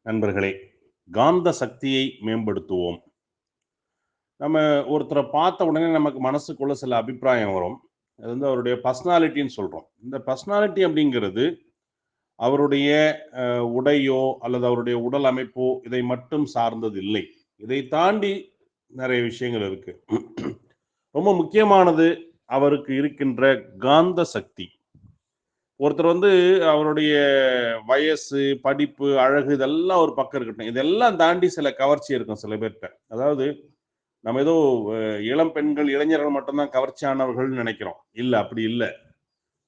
நண்பர்களே, காந்த சக்தியை மேம்படுத்துவோம். நம்ம ஒருத்தர பார்த்த உடனே நமக்கு மனசுக்குள்ள சில அபிப்பிராயம் வரும். அது வந்து அவருடைய பர்சனாலிட்டின்னு சொல்றோம். இந்த பர்சனாலிட்டி அப்படிங்கிறது அவருடைய உடையோ அல்லது அவருடைய உடல் அமைப்போ இதை மட்டும் சார்ந்தது இல்லை. இதை தாண்டி நிறைய விஷயங்கள் இருக்கு. ரொம்ப முக்கியமானது அவருக்கு இருக்கின்ற காந்த சக்தி. ஒருத்தர் வந்து அவருடைய வயசு, படிப்பு, அழகு இதெல்லாம் ஒரு பக்கம் இருக்கட்டும். இதெல்லாம் தாண்டி சில கவர்ச்சி இருக்கும் சில பேர்ட்ட. அதாவது நம்ம ஏதோ இளம் பெண்கள், இளைஞர்கள் மட்டும் தான் கவர்ச்சியானவர்கள்னு நெனைக்கிறோம். இல்ல, அப்படி இல்ல.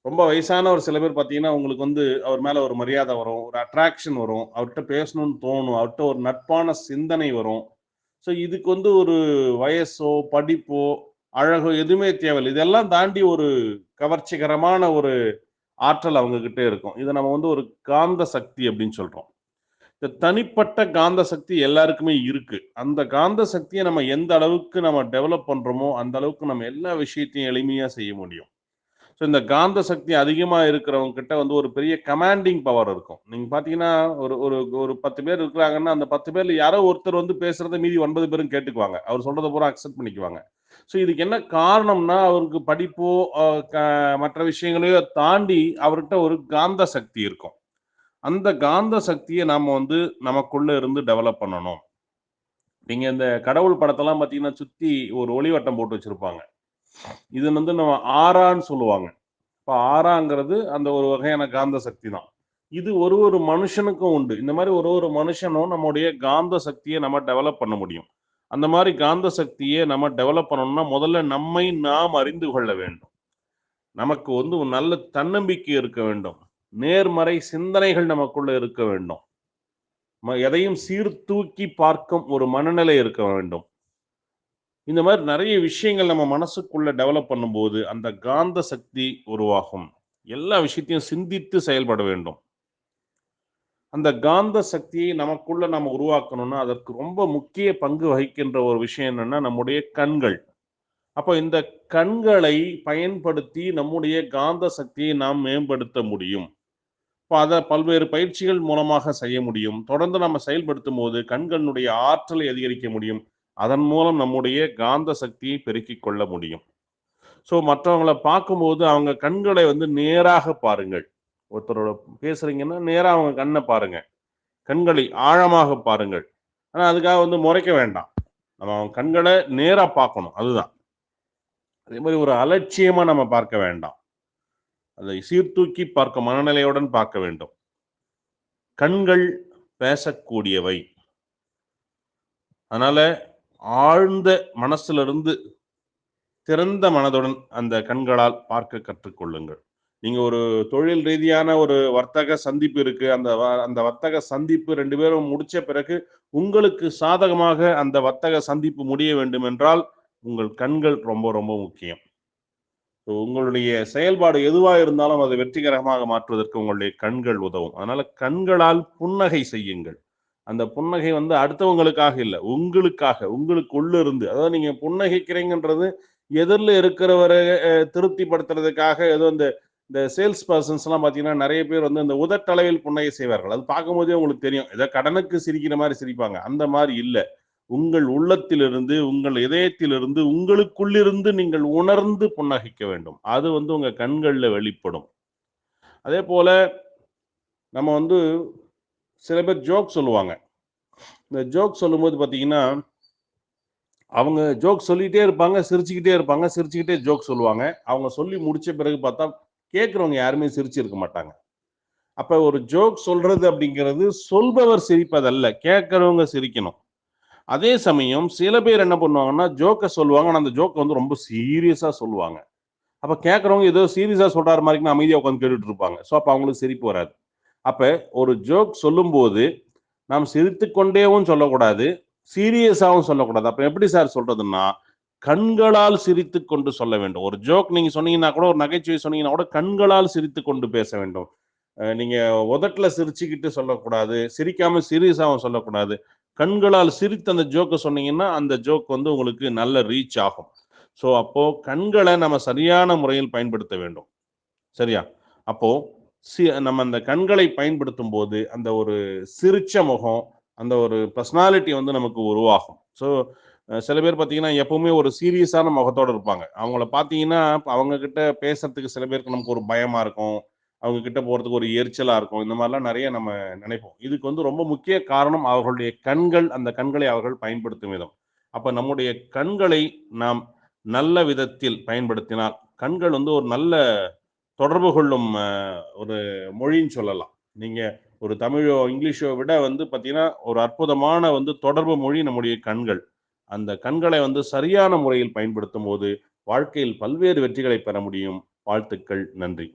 ரொம்ப வயசான ஒரு சில பேர் பார்த்தீங்கன்னா, உங்களுக்கு வந்து அவர் மேல ஒரு மரியாதை வரும். ஒரு அட்ராக்ஷன் வரும். அவர்ட்ட பேசணும்னு தோணும். அவர்ட்ட ஒரு நட்பான சிந்தனை வரும். ஸோ இதுக்கு வந்து ஒரு வயசோ, படிப்போ, அழகோ எதுவுமே தேவையில்ல. இதெல்லாம் தாண்டி ஒரு கவர்ச்சிகரமான ஒரு ஆற்றல் அவங்க கிட்ட இருக்கும். இத நம்ம வந்து ஒரு காந்த சக்தி அப்படின்னு சொல்றோம். இந்த தனிப்பட்ட காந்த சக்தி எல்லாருக்குமே இருக்கு. அந்த காந்த சக்திய நம்ம எந்த அளவுக்கு நம்ம டெவலப் பண்றோமோ, அந்த அளவுக்கு நம்ம எல்லா விஷயத்தையும் எளிமையா செய்ய முடியும். ஸோ இந்த காந்த சக்தி அதிகமா இருக்கிறவங்க கிட்ட வந்து ஒரு பெரிய கமாண்டிங் பவர் இருக்கும். நீங்க பார்த்தீங்கன்னா, ஒரு ஒரு ஒரு 10 பேர் இருக்கிறாங்கன்னா, அந்த 10 பேர்ல யாரோ ஒருத்தர் வந்து பேசுறத மீதி 9 பேரும் கேட்டுக்குவாங்க. அவர் சொல்றத பூரா அக்செப்ட் பண்ணிக்குவாங்க. ஸோ இதுக்கு என்ன காரணம்னா, அவருக்கு படிப்போ, அ க மற்ற விஷயங்களையோ தாண்டி அவர்ட்ட ஒரு காந்த சக்தி இருக்கும். அந்த காந்த சக்திய நாம வந்து நமக்குள்ள இருந்து டெவலப் பண்ணணும். நீங்க இந்த கடவுள் படத்தெல்லாம் பார்த்தீங்கன்னா, சுத்தி ஒரு ஒளிவட்டம் போட்டு வச்சிருப்பாங்க. இது வந்து நம்ம ஆரான்னு சொல்லுவாங்க. இப்ப ஆறாங்கிறது அந்த ஒரு வகையான காந்த சக்தி தான். இது ஒரு ஒரு மனுஷனுக்கும் உண்டு. இந்த மாரி ஒரு ஒரு மனுஷனும் நம்முடைய காந்த சக்திய நம்ம டெவலப் பண்ண முடியும். அந்த மாரி காந்த சக்திய நம்ம டெவலப் பண்ணணும்னா, முதல்ல நம்மை நாம் அறிந்து கொள்ள வேண்டும். நமக்கு வந்து ஒரு நல்ல தன்னம்பிக்கை இருக்க வேண்டும். நேர்மறை சிந்தனைகள் நமக்குள்ள இருக்க வேண்டும். எதையும் சீர்தூக்கி பார்க்கும் ஒரு மனநிலை இருக்க வேண்டும். இந்த மாரி நெறைய விஷயங்கள் நம்ம மனசுக்குள்ள டெவலப் பண்ணும்போது, அந்த காந்த சக்தி உருவாகும். எல்லா விஷயத்தையும் சிந்தித்து செயல்பட வேண்டும். அந்த காந்த சக்தியை நமக்குள்ள நம்ம உருவாக்கணும்னா, அதற்கு ரொம்ப முக்கிய பங்கு வகிக்கின்ற ஒரு விஷயம் என்னன்னா, நம்முடைய கண்கள். அப்ப இந்த கண்களை பயன்படுத்தி நம்முடைய காந்த சக்தியை நாம் மேம்படுத்த முடியும். இப்ப அத பல்வேறு பயிற்சிகள் மூலமாக செய்ய முடியும். தொடர்ந்து நம்ம செயல்படுத்தும்போது கண்களினுடைய ஆற்றலை அதிகரிக்க முடியும். அதன் மூலம் நம்முடைய காந்த சக்தியை பெருக்கிக் கொள்ள முடியும். ஸோ மற்றவங்கள பார்க்கும்போது அவங்க கண்களை வந்து நேராக பாருங்கள். ஒருத்தரோட பேசுறீங்கன்னா, நேரா அவங்க கண்ண பாருங்க. கண்களை ஆழமாக பாருங்கள். ஆனா அதுக்காக வந்து முறைக்க வேண்டாம். நம்ம அவங்க கண்கள நேரா பார்க்கணும். அதுதான். அதே மாரி ஒரு அலட்சியமா நம்ம பார்க்க வேண்டாம். அதை சீர்தூக்கி பார்க்க மனநிலையுடன் பார்க்க வேண்டும். கண்கள் பேசக்கூடியவை. அதனால ஆழ்ந்த மனசுலருந்து திறந்த மனதுடன் அந்த கண்களால் பார்க்க கற்றுக்கொள்ளுங்கள். நீங்க ஒரு தொழில் ரீதியான ஒரு வர்த்தக சந்திப்பு இருக்கு. அந்த வர்த்தக சந்திப்பு 2 பேரும் முடிச்ச பிறகு, உங்களுக்கு சாதகமாக அந்த வர்த்தக சந்திப்பு முடிய வேண்டும் என்றால், உங்கள் கண்கள் ரொம்ப ரொம்ப முக்கியம். உங்களுடைய செயல்பாடு எதுவா இருந்தாலும் அதை வெற்றிகரமாக மாற்றுவதற்கு உங்களுடைய கண்கள் உதவும். அதனால கண்களால் புன்னகை செய்யுங்கள். அந்த புன்னகை வந்து அடுத்தவங்களுக்காக இல்ல, உங்களுக்காக, உங்களுக்கு உள்ள இருந்து. அதாவது நீங்க புன்னகைக்கிறீங்கன்றது எதிர்ல இருக்கிறவர திருப்திப்படுத்துறதுக்காக ஏதோ இந்த இந்த சேல்ஸ் பெர்சன்ஸ்லாம் பார்த்தீங்கன்னா, நெறைய பேர் வந்து இந்த உதட்டளவில் புன்னகை செய்வார்கள். அது பார்க்கும்போதே உங்களுக்கு தெரியும். ஏதோ கடனுக்கு சிரிக்கிற மாரி சிரிப்பாங்க. அந்த மாரி இல்ல. உங்கள் உள்ளத்திலிருந்து, உங்கள் இதயத்திலிருந்து, உங்களுக்குள்ளிருந்து நீங்கள் உணர்ந்து புன்னகைக்க வேண்டும். அது வந்து உங்க கண்கள்ல வெளிப்படும். அதேபோல நம்ம வந்து சில பேர் ஜோக் சொல்லுவாங்க. இந்த ஜோக் சொல்லும்போது பார்த்தீங்கன்னா, அவங்க ஜோக் சொல்லிட்டே இருப்பாங்க, சிரிச்சுக்கிட்டே இருப்பாங்க, சிரிச்சுக்கிட்டே ஜோக் சொல்லுவாங்க. அவங்க சொல்லி முடிச்ச பிறகு பார்த்தா, கேட்கிறவங்க யாருமே சிரிச்சிருக்க மாட்டாங்க. அப்ப ஒரு ஜோக் சொல்றது அப்படிங்கிறது, சொல்பவர் சிரிப்பதல்ல, கேட்கிறவங்க சிரிக்கணும். அதே சமயம் சில பேர் என்ன பண்ணுவாங்கன்னா, ஜோக்க சொல்லுவாங்க. ஆனா, அந்த ஜோக்க வந்து ரொம்ப சீரியஸா சொல்லுவாங்க. அப்ப கேட்கிறவங்க ஏதோ சீரியஸா சொல்றாரு மாரிக்குன்னு அமைதியா உட்கார்ந்து கேட்டுட்டு இருப்பாங்க. ஸோ, அப்ப அவங்களுக்கு சிரிப்பு வராது. அப்ப ஒரு ஜோக் சொல்லும்போது, நாம் சிரித்துக் கொண்டேவும் சொல்லக்கூடாது, சீரியஸாவும் சொல்லக்கூடாது. அப்ப எப்படி சார் சொல்றதுன்னா, கண்களால் சிரித்துக் கொண்டு சொல்ல வேண்டும். ஒரு ஜோக் நீங்க சொன்னீங்கன்னா கூட, ஒரு நகைச்சுவை சொன்னீங்கன்னா கூட, கண்களால் சிரித்துக் கொண்டு பேச வேண்டும். நீங்க உதட்டுல சிரிச்சுக்கிட்டு சொல்லக்கூடாது. சிரிக்காம சீரியஸாவும் சொல்லக்கூடாது. கண்களால் சிரித்து அந்த ஜோக்க சொன்னீங்கன்னா, அந்த ஜோக் வந்து உங்களுக்கு நல்ல ரீச் ஆகும். அப்போ கண்கள நம்ம சரியான முறையில் பயன்படுத்த வேண்டும். சரியா? அப்போ நம்ம அந்த கண்களை பயன்படுத்தும் போது அந்த ஒரு சிரிச்ச முகம், அந்த ஒரு பர்சனாலிட்டி வந்து நமக்கு உருவாகும். ஸோ சில பேர் பார்த்தீங்கன்னா, எப்பவுமே ஒரு சீரியஸான முகத்தோட இருப்பாங்க. அவங்கள பார்த்தீங்கன்னா, அவங்க கிட்ட பேசுறதுக்கு சில பேருக்கு நமக்கு ஒரு பயமா இருக்கும். அவங்க கிட்ட போறதுக்கு ஒரு எரிச்சலா இருக்கும். இந்த மாரிலாம் நெறைய நம்ம நினைப்போம். இதுக்கு வந்து ரொம்ப முக்கிய காரணம் அவர்களுடைய கண்கள், அந்த கண்களை அவர்கள் பயன்படுத்தும் விதம். அப்ப நம்முடைய கண்களை நாம் நல்ல விதத்தில் பயன்படுத்தினால், கண்கள் வந்து ஒரு நல்ல தொடர்பு கொள்ளும் ஒரு மொழின்னு சொல்லலாம். நீங்க ஒரு தமிழோ, இங்கிலீஷோ விட வந்து பார்த்தீங்கன்னா, ஒரு அற்புதமான வந்து தொடர்பு மொழி நம்முடைய கண்கள். அந்த கண்களை வந்து சரியான முறையில் பயன்படுத்தும்போது, வாழ்க்கையில் பல்வேறு வெற்றிகளை பெற முடியும். வாழ்த்துக்கள். நன்றி.